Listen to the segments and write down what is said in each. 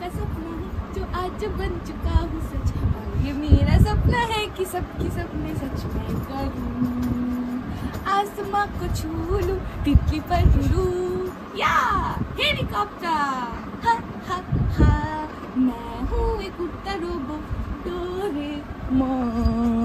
का सपना है जो आज बन चुका हूँ सच। ये मेरा सपना है कि सबके सपने सच मैं करूँ, आसमां को छू लूं, तितली पर उड़ूं या हेलीकॉप्टर। हा हा हा, मैं हूँ एक उड़ता robo Doraemon.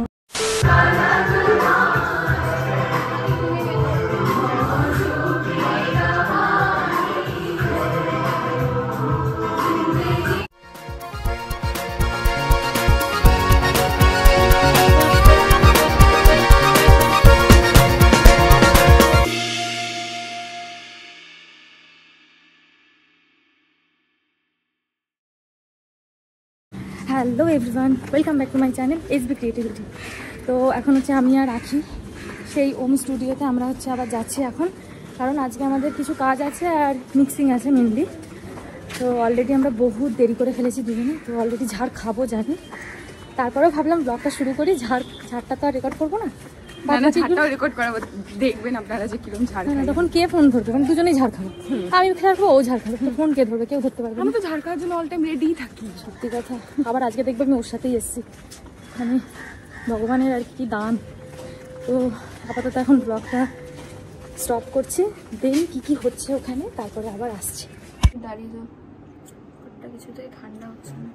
Hello everyone, welcome back to my channel SB creativity. তো এখন হচ্ছে আমি আর রাখি সেই ওম স্টুডিওতে আমরা হচ্ছে আবার যাচ্ছি এখন, কারণ আজকে আমাদের কিছু কাজ আছে আর মিক্সিং আছে মেনলি। তো অলরেডি আমরা বহুত দেরি করে ফেলেছি দুজনে, তো অলরেডি ঝাড় খাবো জানি। তারপরেও ভাবলাম ব্লগটা শুরু করি, ঝাড়টা তো আর রেকর্ড করবো না, রেকর্ড করাবো, দেখবেন আপনারা যে কিরকম ঝাড় খায়। তখন কে ফোন ধরবে? মানে দুজনেই ঝাড় খাবো, আমি খাবো ও ঝাড় খাবো, ফোন কে ধরবে? কেউ ধরতে পারবে না। আমি তো ঝাড় খাওয়ার জন্য অল টাইম রেডি থাকি। সত্যি কথা, আবার আজকে দেখবে আমি ওর সাথেই এসেছি। মানে ভগবানের আর কি দান। তো আপাতত এখন ব্লগটা স্টপ করছি, দেখি কি কি হচ্ছে ওখানে, তারপরে আবার আসছি। দাঁড়িয়ে যাও, কিছুতেই ঠান্ডা হচ্ছে না।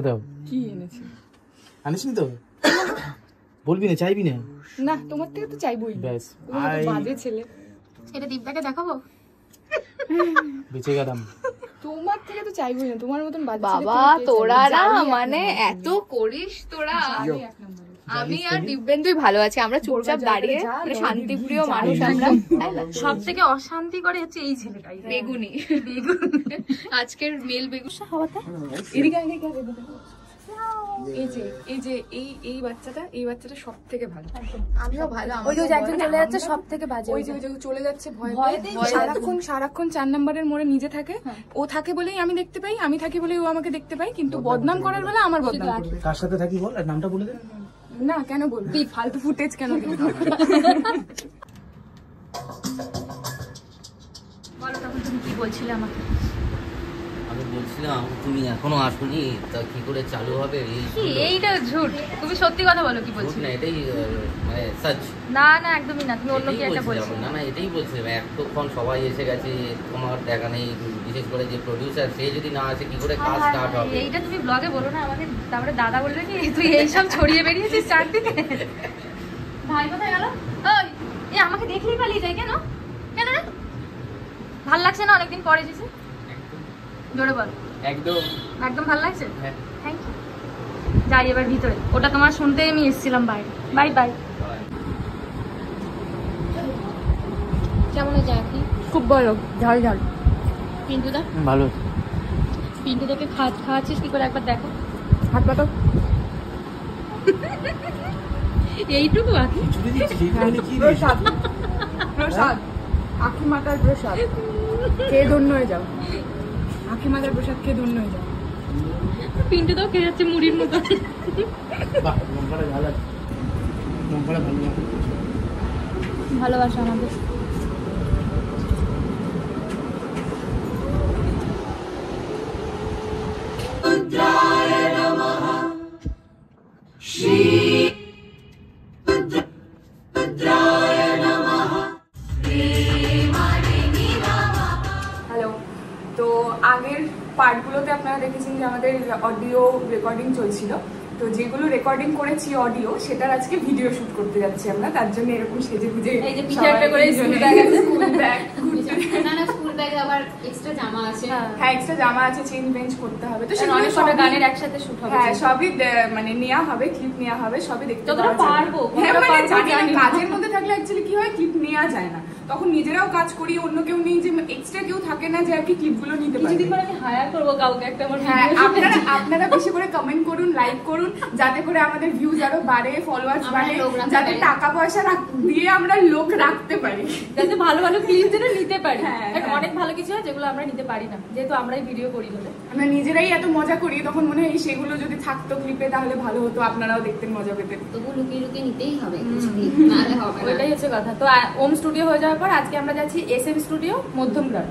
দাও কি এনেছি? আনিসনি তো? বলবি না, চাইবি না? না, তোমার থেকে তো চাইবই। ব্যাস, বাজে ছেলে। এটা দীপদাকে দেখাবো, বেঁচে গেলাম। তোমার থেকে তো চাইবই না, তোমার মতন বাজে ছেলে। বাবা তোরা না মানে এত করিস তোরা। আমি আর দিব্যেন্দুই ভালো আছি, আমরা চুপচাপ দাঁড়িয়ে শান্তিপ্রিয় মানুষ আমরা। সব থেকে অশান্তি করে হচ্ছে এই ছেলেটাই, বেগুনি আজকের মেল বেগুন হওয়াতে। এই বাচ্চাটা সব থেকে ভালো। আমিও ভালো। ওই যে একজন চলে যাচ্ছে সব থেকে বাজে, ওই যে চলে যাচ্ছে ভয় সারাক্ষণ 4 নম্বরের মোড়ে নিজে থাকে। ও থাকে বলেই আমি দেখতে পাই, আমি থাকি বলেই ও আমাকে দেখতে পাই, কিন্তু বদনাম করার বেলা আমার বদনাম করবে। কার সাথে থাকি বল, আর নামটা বলে দে। না কেন বলবি? ফালতু ফুটেজ কেন দিবি? বলো তখন তুমি কি বলছিলে আমাকে? আমি বলছিলাম তুমি এখনো আসোনি, তা কি করে চালু হবে? এইটা ঝুট, তুমি সত্যি কথা বলো। কি বলছো? না এটাই মানে সচ। না না একদমই না, তুমি অন্য কি একটা বলছো। না না এটাই বলছিলাম, এতক্ষণ সবাই এসে গেছে, তোমার দেখা নেই, বিশেষ করে যে প্রডিউসার সে যদি না আসে কি করে কাজ স্টার্ট হবে? এইটা তুমি ব্লগে বলো না আমাকে, তারপরে দাদা বলবে কি তুই এইসব ছড়িয়ে বেরিয়েছিস চারদিকে। ভাই কোথায় গেল? ওই এ আমাকে দেখলেই পালিয়ে যায় কেন? কেন রে? ভাল লাগছে না অনেকদিন পরে এসেছে? জোরে বল। একদম একদম ভালো লাগছে। Thank you. যাই এবার ভিতরে, ওটা তোমার শুনতেই আমি এসেছিলাম বাইরে। Bye bye. কেমন হয়েছে আপনি? খুব ভালো, ঝাল ঝাল। পিন্টুদা ভালো। পিন্টুদাকে খাওয়াচ্ছিস কি করে একবার দেখো। হাত পাতো। এইটুকু আঁকি প্রসাদ, প্রসাদ, আখি মাতার প্রসাদ কে ধন্য হয়ে যাও। আখি মাতার প্রসাদ কে ধন্য হয়ে যাও। পিন্টুদাও খেয়ে যাচ্ছে মুড়ির মতো। ভালোবাসা আমাদের। হ্যালো, তো আগের পার্টগুলোতে আপনারা দেখেছেন যে আমাদের অডিও রেকর্ডিং চলছিল। তো যেগুলো রেকর্ডিং করেছি অডিও, সেটার আজকে ভিডিও শুট করতে যাচ্ছি আমরা। তার জন্য এরকম সেজে গুজে এই যে পিছে একটা করে স্কুল ব্যাগ আছে, ব্যাগ না না স্কুল ব্যাগে আবার এক্সট্রা জামা আছে। হ্যাঁ এক্সট্রা জামা আছে, চেঞ্জ বেঞ্চ করতে হবে। তো সেটা অনেক কটা গানের একসাথে শুট হবে। হ্যাঁ সবই মানে নেওয়া হবে, ক্লিপ নেওয়া হবে, সবই দেখতে যতটা পারবো। হ্যাঁ মানে জানি না, কাজের মধ্যে থাকলে অ্যাকচুয়ালি কি হয়, ক্লিপ নেওয়া যায় না। তখন নিজেরাও কাজ করি, অন্য কেউ নেই, যে এক্সট্রা কেউ থাকে না যে আর কি ক্লিপগুলো নিতে পারে। কিছুদিন পর আমি হায়ার করবো কাউকে একটা। হ্যাঁ আপনারা বেশি করে কমেন্ট করুন, লাইক করুন, যাতে করে আমাদের ভিউজ আরো বাড়ে, ফলোয়ার্স বাড়ে, যাতে টাকা পয়সা দিয়ে আমরা লোক রাখতে পারি, যাতে ভালো ভালো ক্লিপ যেন নিতে পারি। অনেক ভালো কিছু হয় যেগুলো আমরা নিতে পারি না, যেহেতু আমরাই ভিডিও করি বলে। আমরা নিজেরাই এত মজা করি, তখন মনে হয় সেগুলো যদি থাকতো ক্লিপে তাহলে ভালো হতো, আপনারাও দেখতেন, মজা পেতেন। তবু লুকিয়ে লুকিয়ে নিতেই হবে, নাহলে হবে হবে না। ওইটাই হচ্ছে কথা। তো ওম স্টুডিও হয়ে যাওয়ার পর আজকে আমরা যাচ্ছি SM স্টুডিও মধ্যমগ্রাম।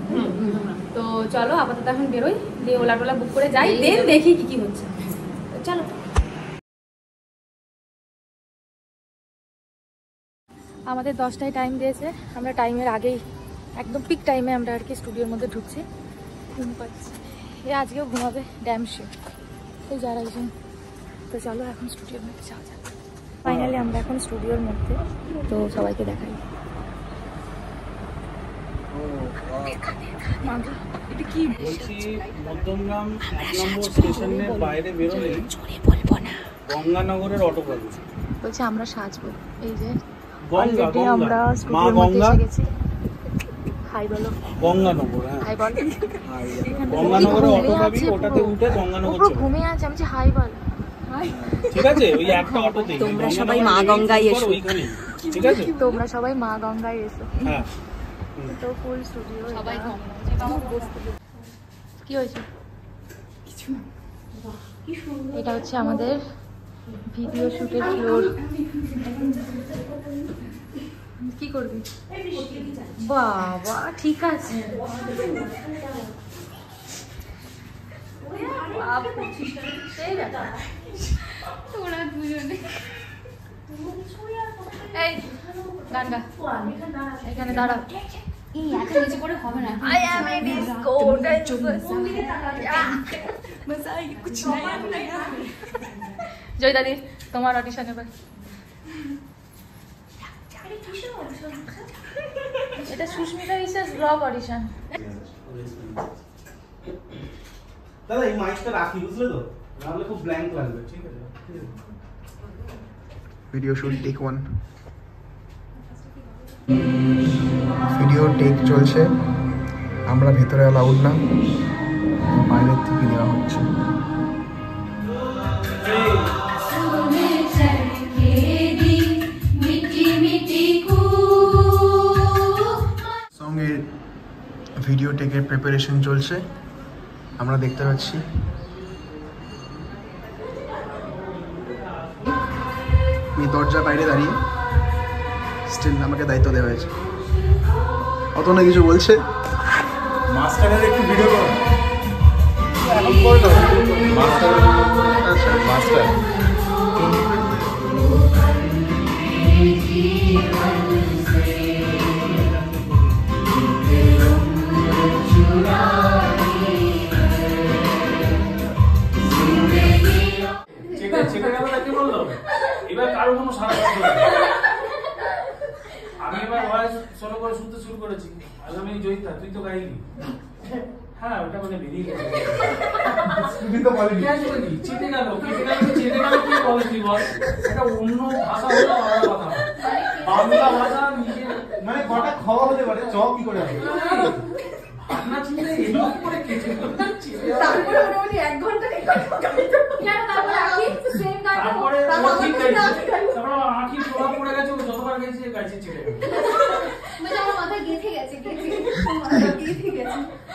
তো চলো আপাতত এখন বেরোই, দিয়ে ওলা টোলা বুক করে যাই, দেন দেখি কি হচ্ছে। চলো। আমাদের 10টায় টাইম দিয়েছে, আমরা টাইমের আগেই একদম পিক টাইমে আমরা আর কি স্টুডিওর মধ্যে ঢুকছি। ঘুম পাচ্ছি, এ আজকেও ঘুমাবে ড্যাম শিওর, এই যারা একজন। তো চলো এখন স্টুডিওর মধ্যে যাওয়া যাক। ফাইনালি আমরা এখন স্টুডিওর মধ্যে, তো সবাইকে দেখাই। এটা কি বলছি মধ্যমগ্রাম 1 নম্বর স্টেশনের বাইরে বেরোলে বলবো না, গঙ্গানগরের অটো পাবে। বলছে আমরা সাজবো। এই যে গঙ্গা অলরেডি আমরা মা স্টুডিওর মধ্যে গঙ্গা এসে গেছি। হাই বলো। গঙ্গানগর, হ্যাঁ হাই বল। গঙ্গানগরের অটো পাবি, ওটাতে উঠে গঙ্গানগর চলে। ঘুমিয়ে আছে, আমি যে হাই বল। ঠিক আছে, ওই একটা অটোতে তোমরা সবাই মা গঙ্গায় এসো। ওইখানে, ঠিক আছে তোমরা সবাই মা গঙ্গায় এসো। হ্যাঁ। তো ফুল স্টুডিও সবাই কি হয়েছে কিছু না। এটা হচ্ছে আমাদের ভিডিও শুটের ফ্লোর। কি করবি বাবা? ঠিক আছে, তোরা দুজনে এই গান গা, এখানে দাঁড়া। এত নিচে করে হবে না। I am a disco dancer. জয় দাদি, তোমার অডিশন এবার। এটা সুস্মিতা বিশ্বাস ব্লগ অডিশন। দাদা এই মাইকটা রাখি, বুঝলে তো, নাহলে খুব ব্ল্যাঙ্ক লাগবে। ঠিক আছে, video shoot take 1, video take চলছে। আমরা ভেতরে অ্যালাউড না, বাইরের থেকে নেওয়া হচ্ছে। সঙ্গে ভিডিও টেকের প্রিপারেশন চলছে, আমরা দেখতে পাচ্ছি। আমি দরজার বাইরে দাঁড়িয়ে, স্টিল আমাকে দায়িত্ব দেওয়া হয়েছে। অত না কিছু বলছে, মাস্টারের একটু ভিডিও করো এখন করে দাও। মাস্টার আচ্ছা মাস্টার চেপে গেল না, কি বললো? এবার কারো কোনো সারা আমি এবার ভয়েস সোলো করে শুনতে শুরু করেছি। আগামী জয়িতা তুই তো গাইলি, হ্যাঁ ওটা মানে বেরিয়ে গেছে। চেটে গেল, কেটে গেল, চেটে গেল, কি বলেছি বল? এটা অন্য ভাষা হলো আলাদা কথা, বাংলা ভাষা নিজে মানে কটা খাওয়া হতে পারে, চ কি করে হবে? ভাবনা চিন্তা এরকম করে কেটে গেল। তারপরে মোটামুটি 1 ঘন্টা তারপরে আঁখি প্রভাব পড়ে গেছে, যতবার গেছে গাইছে চেটে গেল। আমার মাথায় গেঁথে গেছে,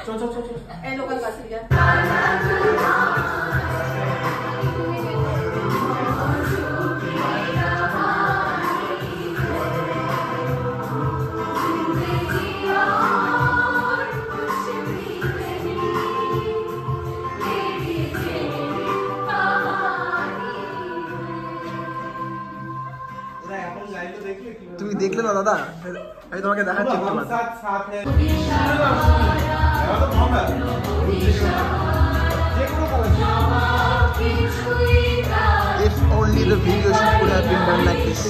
চল চল চল চল এই লোকাল বাসে যা। তুমি দেখলে না দাদা, আমি তোমাকে দেখাচ্ছি একটু বাদে। If only the video shoot could have been done like this.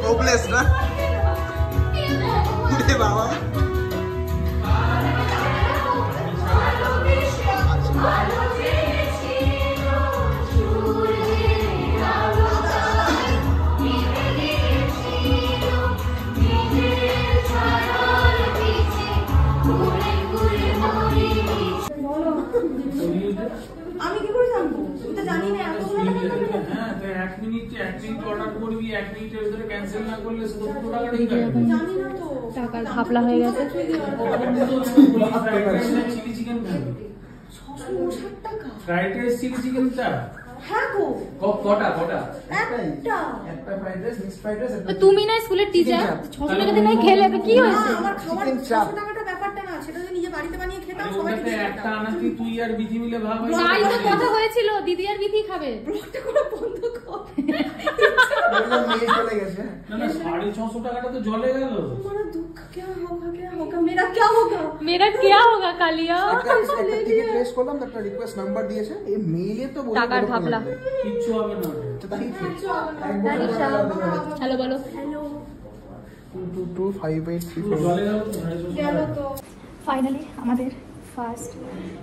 Hopeless na? Hindi ba? কি করে জানবো? আমি তো জানি না এতগুলো টাকা লাগবে না। হ্যাঁ, তো 1 মিনিট অর্ডার করবি, 1 মিনিটের ভিতরে ক্যান্সেল না করলে সে তো পুরো টাকাটাই কাটবে। জানি না তো। টাকার ঘাপলা হয়ে গেছে। চিলি চিকেন খাবি? 659 টাকা। ফ্রাইড রাইস চিলি চিকেনটা হ্যাঁ গো। কটা? একটা fried rice, mixed fried rice, তো তুমি না স্কুলের টিচার, 600 টাকা দিয়ে নাই খেলে তো কি হয়েছে? আমার খাবার চিকেন চাপ। 600 টাকাটা ব্যাপারটা না, সেটা যদি নিজে বাড়িতে বানিয়ে খেতাম সবাই ওটাতে একটা আনাতি তুই আর বিধি মিলে ভাগ হয়ে তাই তো কথা হয়েছিল, দিদি আর বিথি খাবে। ব্লগটা করে বন্ধ কর। মেয়ে চলে গেছে। না 650 টাকাটা তো জলে গেল। हमारा दुख क्या होगा मेरा क्या होगा? मेरा क्या होगा कालिया? একটা টিকিট রেস করলাম, একটা রিকোয়েস্ট নাম্বার দিয়েছে, এই মেইলে তো বলে টাকার ঘাপলা। কিচ্ছু হবে না। হ্যালো বলো। हेलो 2225834 জলে গেল তো গেল তো। ফাইনালি আমাদের ফার্স্ট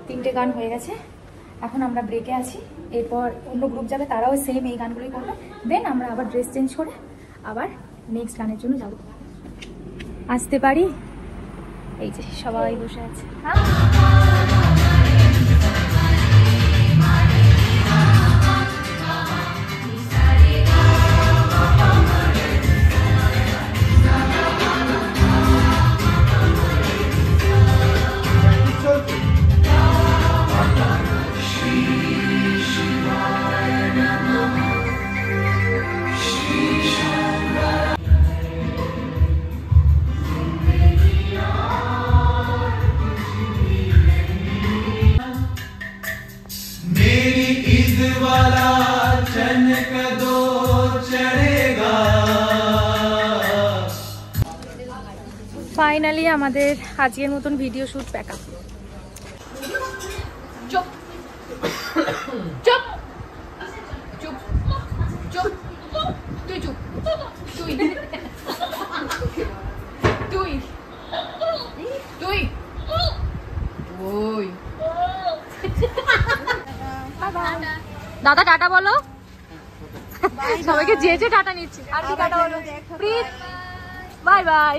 3টে গান হয়ে গেছে। এখন আমরা ব্রেকে আছি, এরপর অন্য গ্রুপ যাবে, তারাও সেম এই গানগুলোই করবে। দেন আমরা আবার ড্রেস চেঞ্জ করে আবার নেক্সট গানের জন্য যাব। আসতে পারি? এই যে সবাই বসে আছে। হ্যাঁ ফাইনালি আমাদের আজকের মতন ভিডিও শুট প্যাক আপ। চুপ চুপ চুপ চুপ তুই চুপ তুই তুই তুই ওই দাদা টাটা বলো সবাইকে, যে টাটা নিচ্ছি। আর কি টাটা বলো? প্রীত বাই বাই।